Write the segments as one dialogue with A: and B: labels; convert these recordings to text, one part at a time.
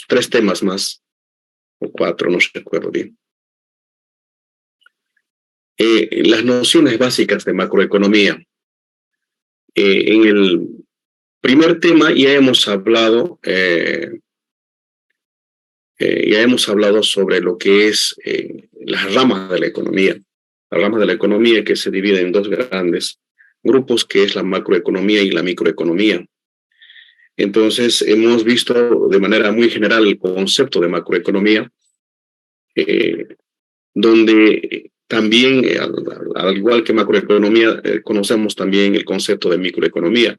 A: tres temas más, o cuatro, no recuerdo bien. Las nociones básicas de macroeconomía. En el primer tema ya hemos hablado sobre lo que es las ramas de la economía. Las ramas de la economía que se dividen en dos grandes grupos, que es la macroeconomía y la microeconomía. Entonces, hemos visto de manera muy general el concepto de macroeconomía, donde también, al igual que macroeconomía, conocemos también el concepto de microeconomía.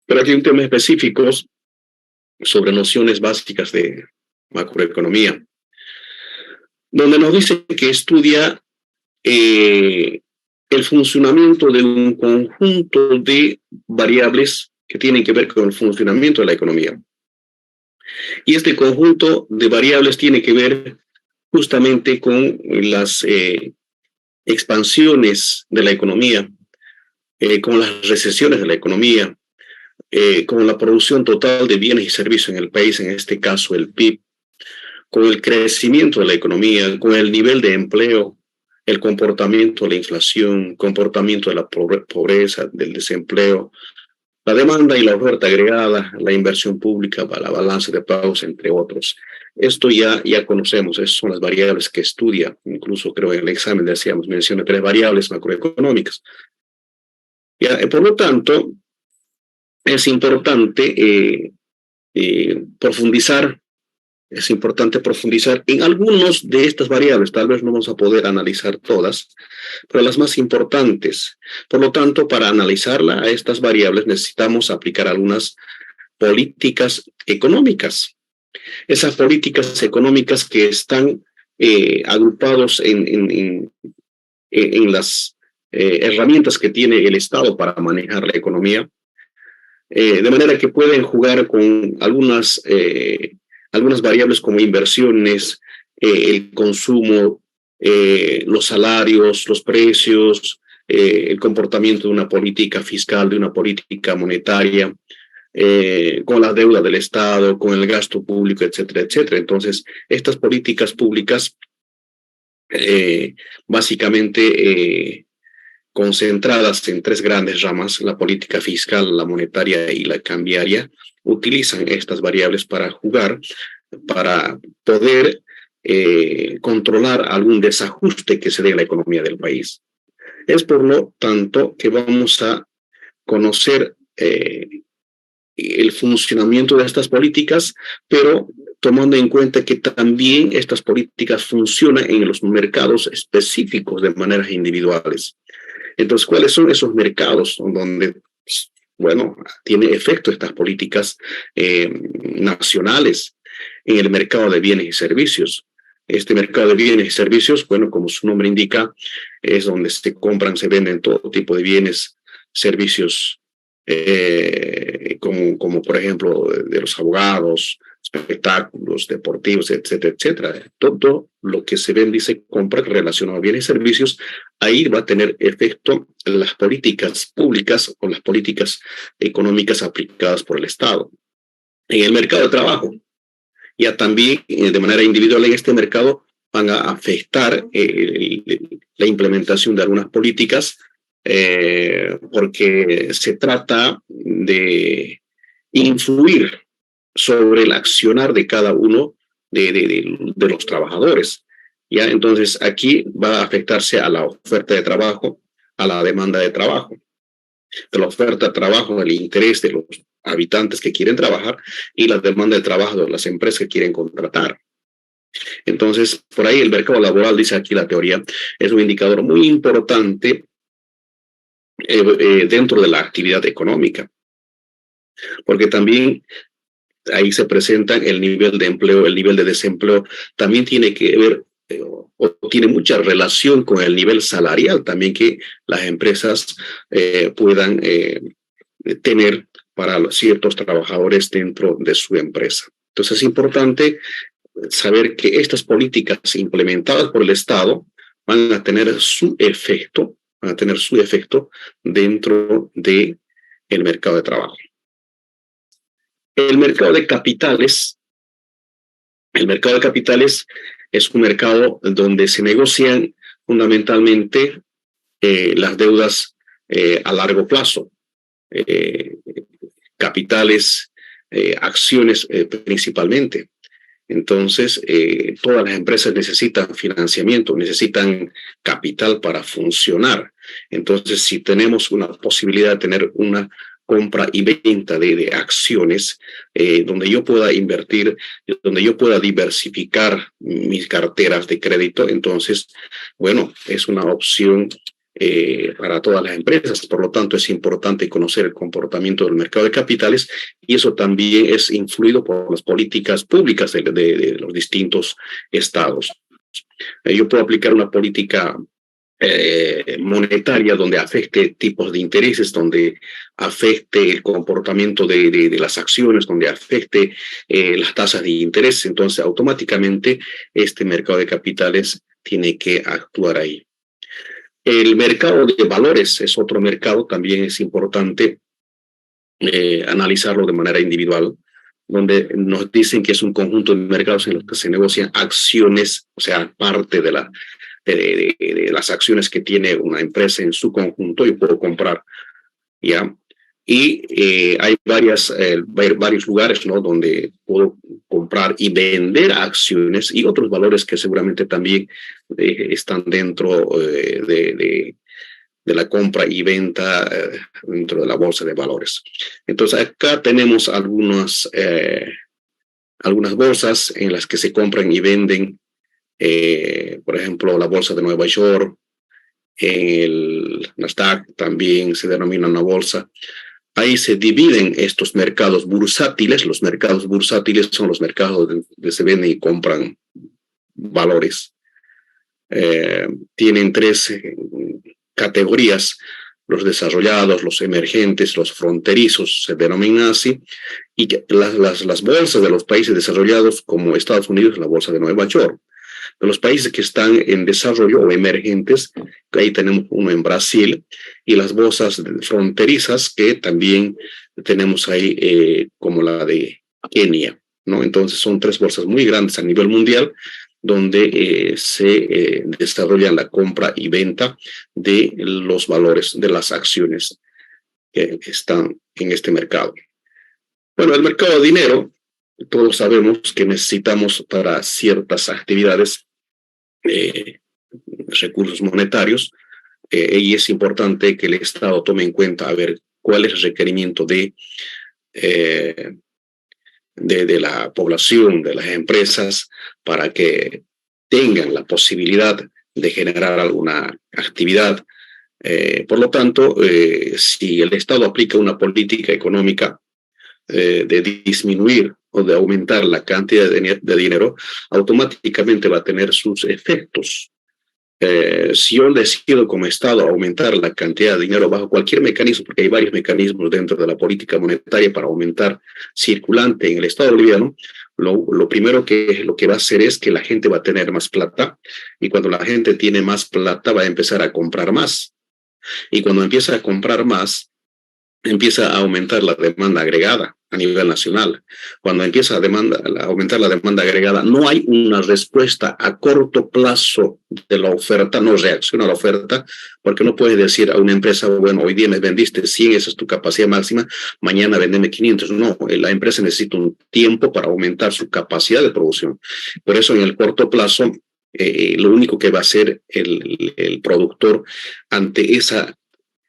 A: Pero aquí hay un tema específico sobre nociones básicas de macroeconomía, donde nos dice que estudia el funcionamiento de un conjunto de variables que tienen que ver con el funcionamiento de la economía. Y este conjunto de variables tiene que ver justamente con las expansiones de la economía, con las recesiones de la economía, con la producción total de bienes y servicios en el país, en este caso el PIB, con el crecimiento de la economía, con el nivel de empleo, el comportamiento de la inflación, comportamiento de la pobreza, del desempleo, la demanda y la oferta agregada, la inversión pública, la balanza de pagos, entre otros. Esto ya conocemos, esas son las variables que estudia, incluso creo en el examen decíamos, menciona tres variables macroeconómicas. Por lo tanto, es importante profundizar en algunos de estas variables. Tal vez no vamos a poder analizar todas, pero las más importantes. Por lo tanto, para analizarla a estas variables necesitamos aplicar algunas políticas económicas. Esas políticas económicas que están agrupados en las herramientas que tiene el Estado para manejar la economía, de manera que pueden jugar con algunas variables como inversiones, el consumo, los salarios, los precios, el comportamiento de una política fiscal, de una política monetaria, con la deuda del Estado, con el gasto público, etcétera, etcétera. Entonces, estas políticas públicas, básicamente concentradas en tres grandes ramas, la política fiscal, la monetaria y la cambiaria, utilizan estas variables para jugar, para poder controlar algún desajuste que se dé en la economía del país. Es por lo tanto que vamos a conocer el funcionamiento de estas políticas, pero tomando en cuenta que también estas políticas funcionan en los mercados específicos de maneras individuales. Entonces, ¿cuáles son esos mercados donde, bueno, tiene efecto estas políticas nacionales en el mercado de bienes y servicios? Este mercado de bienes y servicios, bueno, como su nombre indica, es donde se compran, se venden todo tipo de bienes, servicios, como por ejemplo de los abogados, espectáculos deportivos, etcétera, etcétera. Todo lo que se vende y se compra relacionado a bienes y servicios, ahí va a tener efecto las políticas públicas o las políticas económicas aplicadas por el Estado. En el mercado de trabajo, ya también de manera individual en este mercado van a afectar la implementación de algunas políticas, porque se trata de influir sobre el accionar de cada uno de los trabajadores. ¿Ya? Entonces, aquí va a afectarse a la oferta de trabajo, a la demanda de trabajo. De la oferta de trabajo, el interés de los habitantes que quieren trabajar y la demanda de trabajo de las empresas que quieren contratar. Entonces, por ahí el mercado laboral, dice aquí la teoría, es un indicador muy importante dentro de la actividad económica, porque también ahí se presenta el nivel de empleo, el nivel de desempleo, también tiene que ver o tiene mucha relación con el nivel salarial también que las empresas puedan tener para ciertos trabajadores dentro de su empresa. Entonces es importante saber que estas políticas implementadas por el Estado van a tener su efecto dentro del mercado de trabajo. El mercado de capitales El mercado de capitales es un mercado donde se negocian fundamentalmente las deudas a largo plazo, eh, capitales, acciones principalmente. Entonces, todas las empresas necesitan financiamiento, necesitan capital para funcionar. Entonces, si tenemos una posibilidad de tener una compra y venta de acciones, donde yo pueda invertir, donde yo pueda diversificar mis carteras de crédito, entonces, bueno, es una opción para todas las empresas. Por lo tanto, es importante conocer el comportamiento del mercado de capitales y eso también es influido por las políticas públicas de los distintos estados. Yo puedo aplicar una política monetaria donde afecte tipos de intereses, donde afecte el comportamiento de las acciones, donde afecte las tasas de interés. Entonces, automáticamente, este mercado de capitales tiene que actuar ahí. El mercado de valores es otro mercado, también es importante analizarlo de manera individual, donde nos dicen que es un conjunto de mercados en los que se negocian acciones, o sea, parte de las acciones que tiene una empresa en su conjunto, yo puedo comprar, ¿ya? Y hay varios lugares, ¿no?, donde puedo comprar y vender acciones y otros valores que seguramente también están dentro de la compra y venta dentro de la bolsa de valores. Entonces, acá tenemos algunas bolsas en las que se compran y venden, por ejemplo, la bolsa de Nueva York, el Nasdaq también se denomina una bolsa. Ahí se dividen estos mercados bursátiles. Los mercados bursátiles son los mercados donde se venden y compran valores. Tienen tres categorías: los desarrollados, los emergentes, los fronterizos, se denominan así, y las bolsas de los países desarrollados, como Estados Unidos, la bolsa de Nueva York. De los países que están en desarrollo o emergentes, ahí tenemos uno en Brasil, y las bolsas fronterizas que también tenemos ahí, como la de Kenia, ¿no? Entonces son tres bolsas muy grandes a nivel mundial, donde se desarrolla la compra y venta de los valores de las acciones que están en este mercado. Bueno, el mercado de dinero, todos sabemos que necesitamos para ciertas actividades recursos monetarios, y es importante que el Estado tome en cuenta a ver cuál es el requerimiento de la población, de las empresas, para que tengan la posibilidad de generar alguna actividad. Por lo tanto, si el Estado aplica una política económica de disminuir o de aumentar la cantidad de dinero, automáticamente va a tener sus efectos. Si yo decido como Estado aumentar la cantidad de dinero bajo cualquier mecanismo, porque hay varios mecanismos dentro de la política monetaria para aumentar circulante en el Estado boliviano, lo primero lo que va a hacer es que la gente va a tener más plata, y cuando la gente tiene más plata va a empezar a comprar más. Y cuando empieza a comprar más, empieza a aumentar la demanda agregada a nivel nacional. Cuando empieza a aumentar la demanda agregada, no hay una respuesta a corto plazo de la oferta, no reacciona a la oferta, porque no puedes decir a una empresa, bueno, hoy día me vendiste 100, esa es tu capacidad máxima, mañana vendeme 500. No, la empresa necesita un tiempo para aumentar su capacidad de producción. Por eso, en el corto plazo, lo único que va a hacer el productor ante esa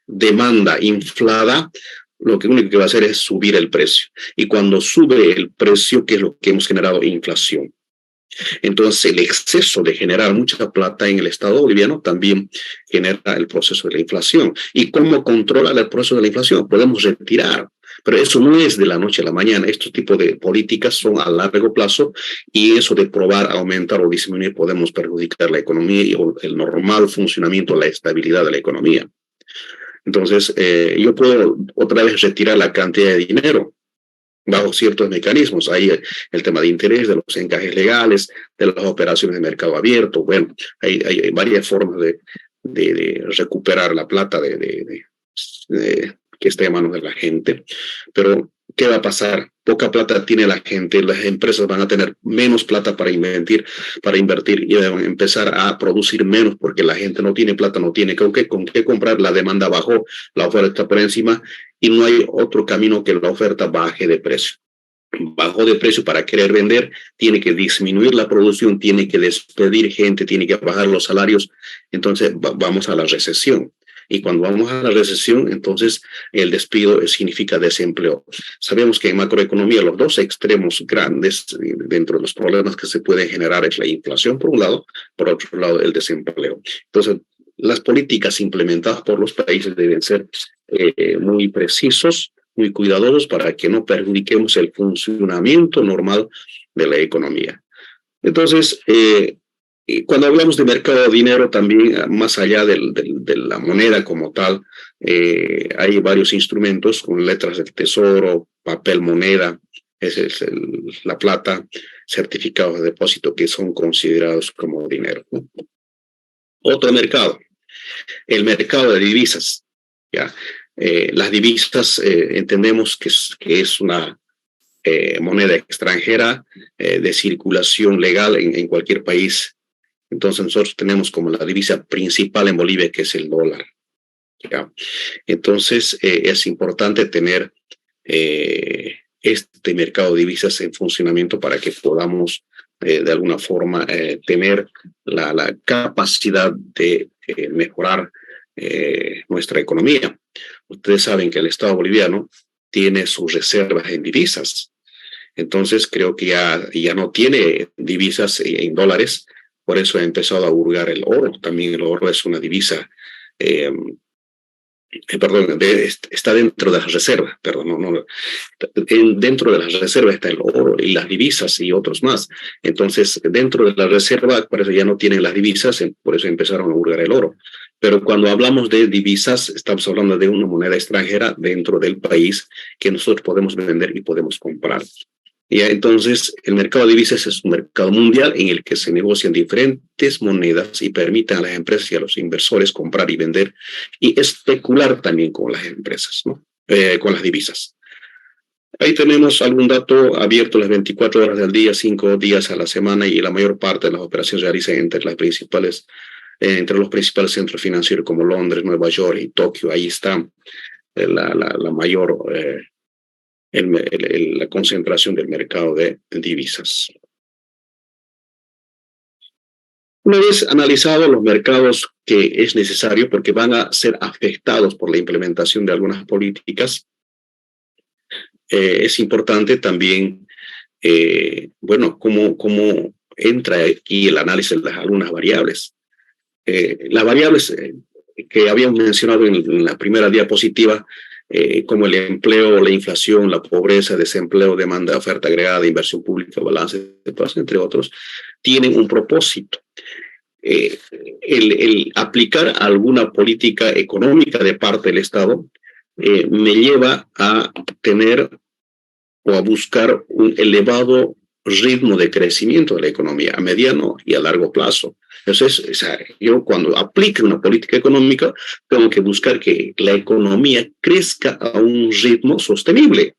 A: demanda inflada, lo único que va a hacer es subir el precio. Y cuando sube el precio, ¿qué es lo que hemos generado? Inflación. Entonces, el exceso de generar mucha plata en el Estado boliviano también genera el proceso de la inflación. ¿Y cómo controlar el proceso de la inflación? Podemos retirar, pero eso no es de la noche a la mañana. Estos tipos de políticas son a largo plazo, y eso de probar, aumentar o disminuir, podemos perjudicar la economía y el normal funcionamiento, la estabilidad de la economía. Entonces, yo puedo otra vez retirar la cantidad de dinero bajo ciertos mecanismos. Hay el tema de interés, de los encajes legales, de las operaciones de mercado abierto. Bueno, hay varias formas de recuperar la plata, de que esté a manos de la gente, pero ¿qué va a pasar? Poca plata tiene la gente, las empresas van a tener menos plata para invertir y van a empezar a producir menos porque la gente no tiene plata, no tiene con qué comprar, la demanda bajó, la oferta está por encima y no hay otro camino que la oferta baje de precio. Bajó de precio para querer vender, tiene que disminuir la producción, tiene que despedir gente, tiene que bajar los salarios, entonces vamos a la recesión. Y cuando vamos a la recesión, entonces el despido significa desempleo. Sabemos que en macroeconomía los dos extremos grandes dentro de los problemas que se pueden generar es la inflación por un lado, por otro lado el desempleo. Entonces, las políticas implementadas por los países deben ser muy precisos, muy cuidadosos para que no perjudiquemos el funcionamiento normal de la economía. Entonces, cuando hablamos de mercado de dinero, también más allá de la moneda como tal, hay varios instrumentos con letras del tesoro, papel moneda, la plata, certificados de depósito que son considerados como dinero, ¿no? Otro mercado, el mercado de divisas, ¿ya? Las divisas entendemos que es una moneda extranjera de circulación legal en cualquier país. Entonces nosotros tenemos como la divisa principal en Bolivia, que es el dólar, ¿ya? Entonces es importante tener este mercado de divisas en funcionamiento para que podamos de alguna forma tener la capacidad de mejorar nuestra economía. Ustedes saben que el Estado boliviano tiene sus reservas en divisas, entonces creo que ya no tiene divisas en dólares, por eso ha empezado a hurgar el oro. También el oro es una divisa, está dentro de las reservas, dentro de las reservas está el oro y las divisas y otros más. Entonces, dentro de la reserva, por eso ya no tienen las divisas, por eso empezaron a hurgar el oro. Pero cuando hablamos de divisas, estamos hablando de una moneda extranjera dentro del país que nosotros podemos vender y podemos comprar. Y entonces, el mercado de divisas es un mercado mundial en el que se negocian diferentes monedas y permiten a las empresas y a los inversores comprar y vender y especular también con las empresas, ¿no? Con las divisas. Ahí tenemos algún dato abierto las 24 horas del día, 5 días a la semana, y la mayor parte de las operaciones se realizan entre los principales centros financieros como Londres, Nueva York y Tokio. Ahí está la mayor la concentración del mercado de divisas. Una vez analizados los mercados que es necesario, porque van a ser afectados por la implementación de algunas políticas, es importante también, cómo entra aquí el análisis de algunas variables. Las variables que habíamos mencionado en la primera diapositiva, como el empleo, la inflación, la pobreza, desempleo, demanda, oferta agregada, inversión pública, balance de pagos, entre otros, tienen un propósito. El aplicar alguna política económica de parte del Estado me lleva a tener o a buscar un elevado ritmo de crecimiento de la economía a mediano y a largo plazo. Entonces, yo cuando aplique una política económica, tengo que buscar que la economía crezca a un ritmo sostenible,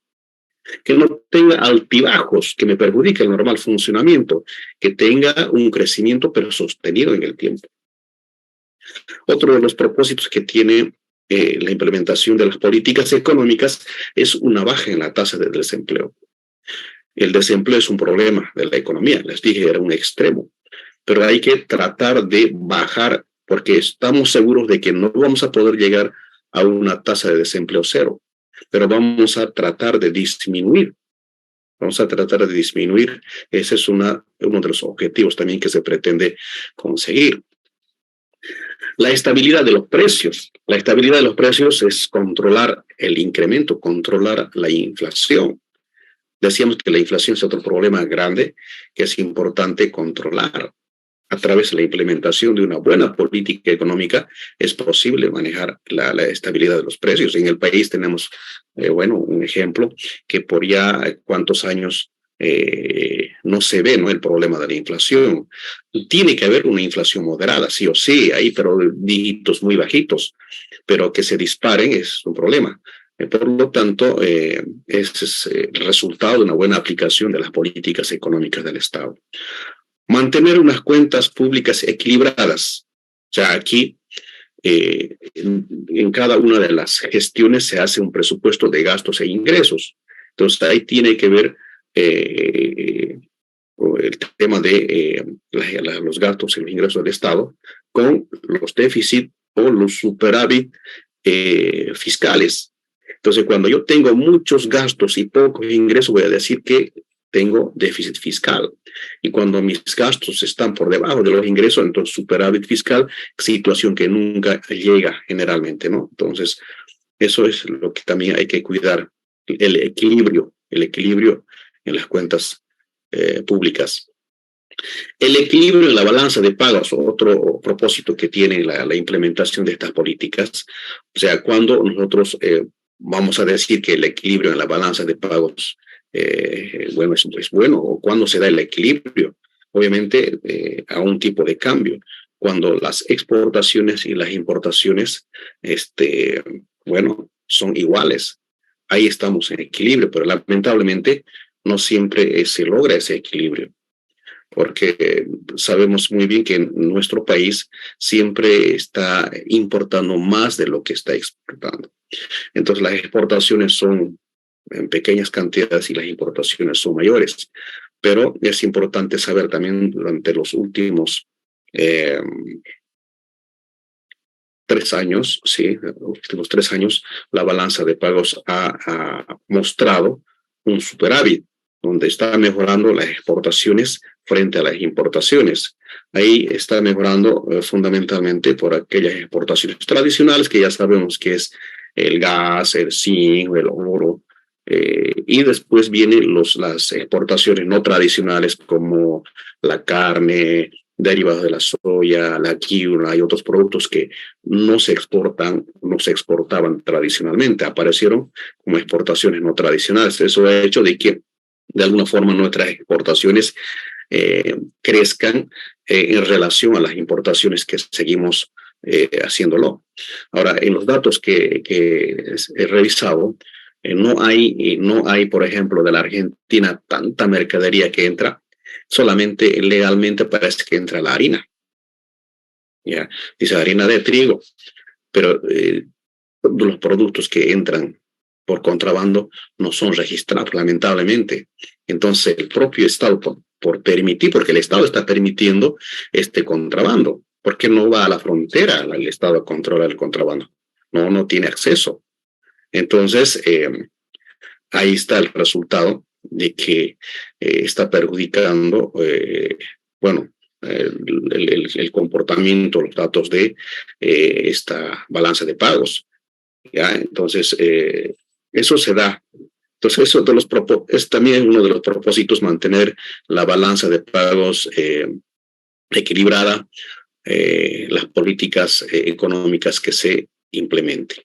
A: que no tenga altibajos que me perjudiquen el normal funcionamiento, que tenga un crecimiento pero sostenido en el tiempo. Otro de los propósitos que tiene la implementación de las políticas económicas es una baja en la tasa de desempleo. El desempleo es un problema de la economía, les dije, era un extremo, pero hay que tratar de bajar porque estamos seguros de que no vamos a poder llegar a una tasa de desempleo cero, pero vamos a tratar de disminuir. Ese es uno de los objetivos también que se pretende conseguir. La estabilidad de los precios. La estabilidad de los precios es controlar el incremento, controlar la inflación. Decíamos que la inflación es otro problema grande que es importante controlar. A través de la implementación de una buena política económica es posible manejar la estabilidad de los precios. En el país tenemos, un ejemplo que por ya cuántos años no se ve, ¿no?, el problema de la inflación. Tiene que haber una inflación moderada, sí o sí, ahí, pero dígitos muy bajitos, pero que se disparen es un problema. Por lo tanto, ese es el resultado de una buena aplicación de las políticas económicas del Estado. Mantener unas cuentas públicas equilibradas. O sea, aquí en cada una de las gestiones se hace un presupuesto de gastos e ingresos. Entonces, ahí tiene que ver el tema de los gastos y los ingresos del Estado con los déficits o los superávit fiscales. Entonces, cuando yo tengo muchos gastos y pocos ingresos, voy a decir que tengo déficit fiscal. Y cuando mis gastos están por debajo de los ingresos, entonces superávit fiscal, situación que nunca llega generalmente, ¿no? Entonces, eso es lo que también hay que cuidar, el equilibrio en las cuentas públicas. El equilibrio en la balanza de pagos, otro propósito que tiene la implementación de estas políticas, o sea, cuando nosotros vamos a decir que el equilibrio en la balanza de pagos bueno, es bueno, o cuando se da el equilibrio, obviamente a un tipo de cambio, cuando las exportaciones y las importaciones, bueno, son iguales, ahí estamos en equilibrio, pero lamentablemente no siempre se logra ese equilibrio, porque sabemos muy bien que en nuestro país siempre está importando más de lo que está exportando. Entonces las exportaciones son en pequeñas cantidades y las importaciones son mayores. Pero es importante saber también durante los últimos 3 años, sí, los últimos 3 años, la balanza de pagos ha mostrado un superávit, donde está mejorando las exportaciones frente a las importaciones. Ahí está mejorando fundamentalmente por aquellas exportaciones tradicionales que ya sabemos que es el gas, el zinc, el oro, y después vienen las exportaciones no tradicionales como la carne, derivados de la soya, la quinoa y otros productos que no se exportaban tradicionalmente, aparecieron como exportaciones no tradicionales. Eso ha hecho de que de alguna forma nuestras exportaciones crezcan en relación a las importaciones que seguimos haciéndolo. Ahora, en los datos que he revisado, no hay, por ejemplo, de la Argentina tanta mercadería que entra, solamente legalmente parece que entra la harina. ¿Ya? Dice harina de trigo, pero los productos que entran por contrabando no son registrados, lamentablemente. Entonces, el propio Estado, por permitir, porque el Estado está permitiendo este contrabando, ¿por qué no va a la frontera el Estado a controlar el contrabando? No tiene acceso. Entonces, ahí está el resultado de que está perjudicando, bueno, el comportamiento, los datos de esta balanza de pagos. ¿Ya? Entonces, eso se da. Entonces, eso es también uno de los propósitos, mantener la balanza de pagos equilibrada, las políticas económicas que se implementen.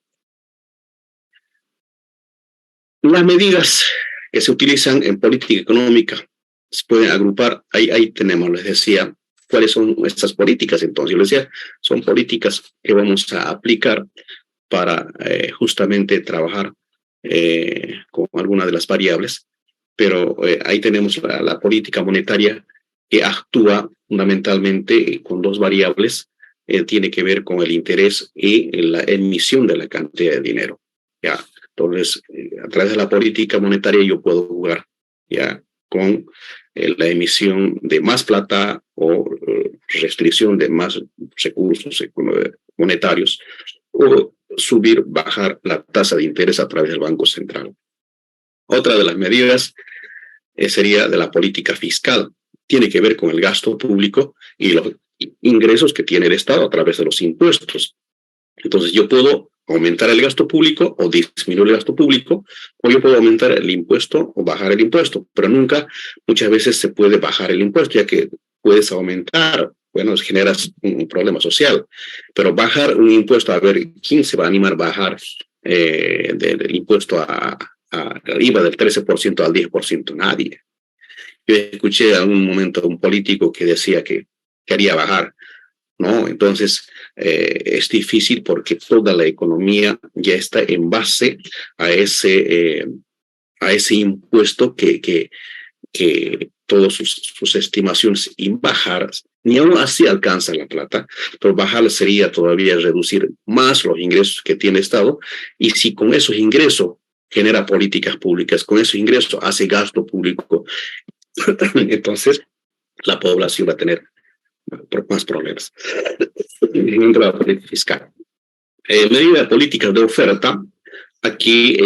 A: Las medidas que se utilizan en política económica se pueden agrupar. Ahí tenemos, les decía, cuáles son estas políticas. Entonces, yo les decía, son políticas que vamos a aplicar para justamente trabajar con algunas de las variables, pero ahí tenemos la política monetaria que actúa fundamentalmente con dos variables, tiene que ver con el interés y la emisión de la cantidad de dinero. ¿Ya? Entonces, a través de la política monetaria yo puedo jugar ya con la emisión de más plata o restricción de más recursos monetarios, o subir, bajar la tasa de interés a través del Banco Central. Otra de las medidas sería de la política fiscal. Tiene que ver con el gasto público y los ingresos que tiene el Estado a través de los impuestos. Entonces, yo puedo aumentar el gasto público o disminuir el gasto público, o yo puedo aumentar el impuesto o bajar el impuesto, pero muchas veces se puede bajar el impuesto, ya que puedes aumentar, bueno, generas un problema social, pero bajar un impuesto, a ver, ¿quién se va a animar a bajar del impuesto a IVA del 13% al 10%? Nadie. Yo escuché en algún momento a un político que decía que quería bajar, ¿no? Entonces, es difícil porque toda la economía ya está en base a ese impuesto que todas sus estimaciones y bajadas, ni aún así alcanza la plata, pero bajar sería todavía reducir más los ingresos que tiene el Estado, y si con esos ingresos genera políticas públicas, con esos ingresos hace gasto público, entonces la población va a tener más problemas dentro de la política fiscal. Medida de políticas de oferta, aquí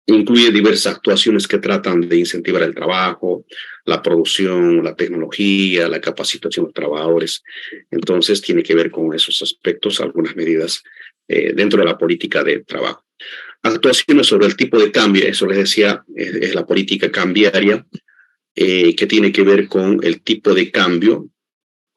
A: incluye diversas actuaciones que tratan de incentivar el trabajo, la producción, la tecnología, la capacitación de los trabajadores. Entonces, tiene que ver con esos aspectos, algunas medidas dentro de la política de trabajo. Actuaciones sobre el tipo de cambio, eso les decía, es la política cambiaria, que tiene que ver con el tipo de cambio,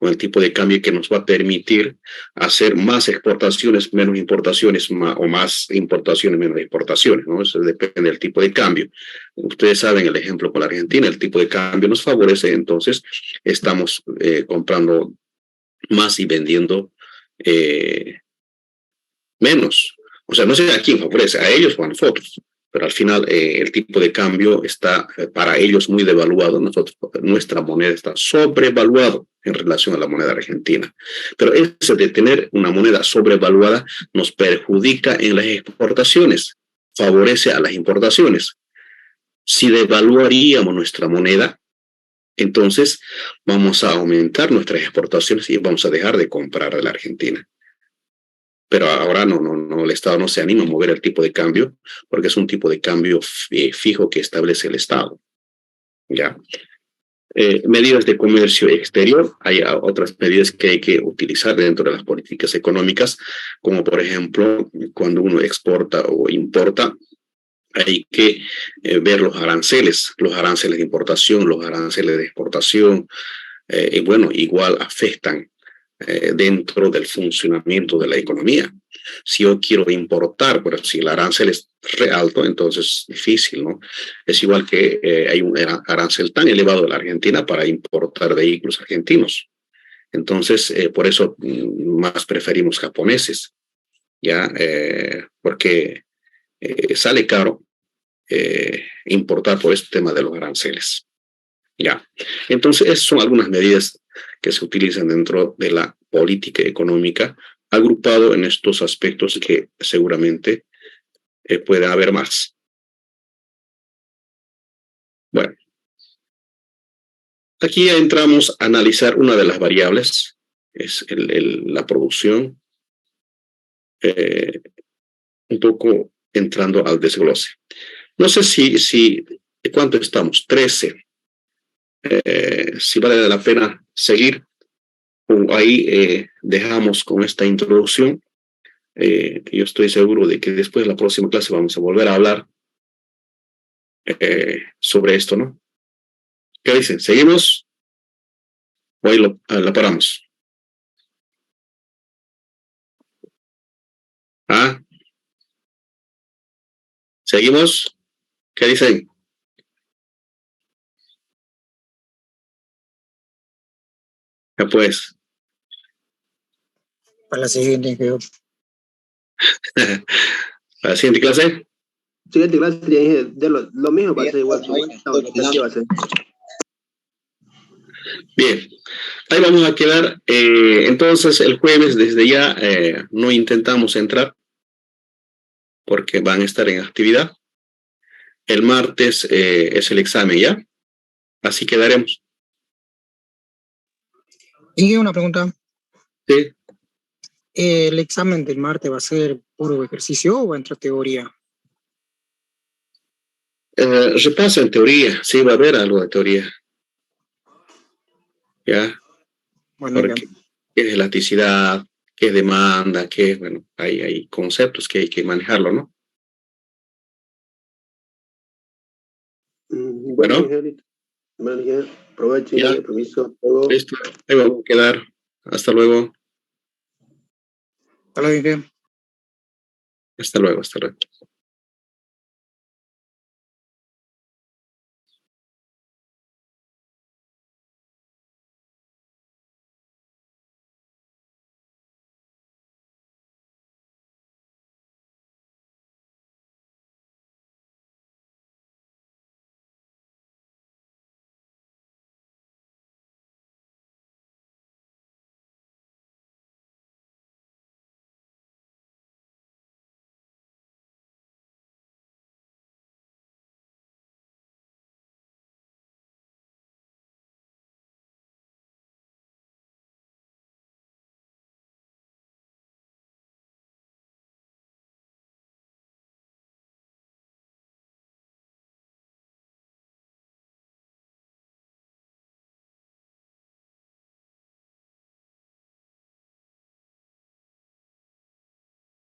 A: que nos va a permitir hacer más exportaciones, menos importaciones, o más importaciones, menos exportaciones, ¿no? Eso depende del tipo de cambio. Ustedes saben el ejemplo con la Argentina, el tipo de cambio nos favorece, entonces estamos comprando más y vendiendo menos. O sea, no sé a quién favorece, a ellos o a nosotros, pero al final el tipo de cambio está para ellos muy devaluado, nuestra moneda está sobrevaluado en relación a la moneda argentina. Pero eso de tener una moneda sobrevaluada nos perjudica en las exportaciones, favorece a las importaciones. Si devaluaríamos nuestra moneda, entonces vamos a aumentar nuestras exportaciones y vamos a dejar de comprar de la Argentina. Pero ahora el Estado no se anima a mover el tipo de cambio porque es un tipo de cambio fijo que establece el Estado. ¿Ya? Medidas de comercio exterior, hay otras medidas que hay que utilizar dentro de las políticas económicas, como por ejemplo, cuando uno exporta o importa, hay que ver los aranceles de importación, los aranceles de exportación, y bueno, igual afectan dentro del funcionamiento de la economía. Si yo quiero importar, pero si el arancel es re alto, entonces es difícil, ¿no? Es igual que hay un arancel tan elevado de la Argentina para importar vehículos argentinos. Entonces, por eso más preferimos japoneses, ¿ya? Porque sale caro importar por este tema de los aranceles. Ya. Entonces, esas son algunas medidas que se utilizan dentro de la política económica, agrupado en estos aspectos que seguramente pueden haber más. Bueno, aquí ya entramos a analizar una de las variables, es la producción, un poco entrando al desglose. No sé si ¿cuánto estamos? 13. Si vale la pena seguir, o ahí dejamos con esta introducción. Yo estoy seguro de que después de la próxima clase vamos a volver a hablar sobre esto, ¿no? ¿Qué dicen? ¿Seguimos? ¿O ahí la paramos? ¿Ah? ¿Seguimos? ¿Qué dicen? Ya pues.
B: Para la siguiente, creo.
A: ¿La siguiente clase?
C: Siguiente clase de lo mismo, va a ser igual. Va a ser.
A: Bien, ahí vamos a quedar. Entonces, el jueves desde ya no intentamos entrar porque van a estar en actividad. El martes es el examen, ¿ya? Así quedaremos.
B: Y una pregunta.
A: Sí.
B: ¿El examen del martes va a ser puro ejercicio o va a entrar teoría?
A: Repaso en teoría, sí, va a haber algo de teoría. ¿Ya?
B: Bueno,
A: porque qué es elasticidad, qué es demanda, bueno, hay conceptos que hay que manejarlo, ¿no?
C: Bueno, Miguel, aprovechen,
A: ya,
C: permiso. Luego.
A: listo, ahí vamos a quedar. Hasta luego.
B: hasta luego.
A: Hasta luego, hasta luego.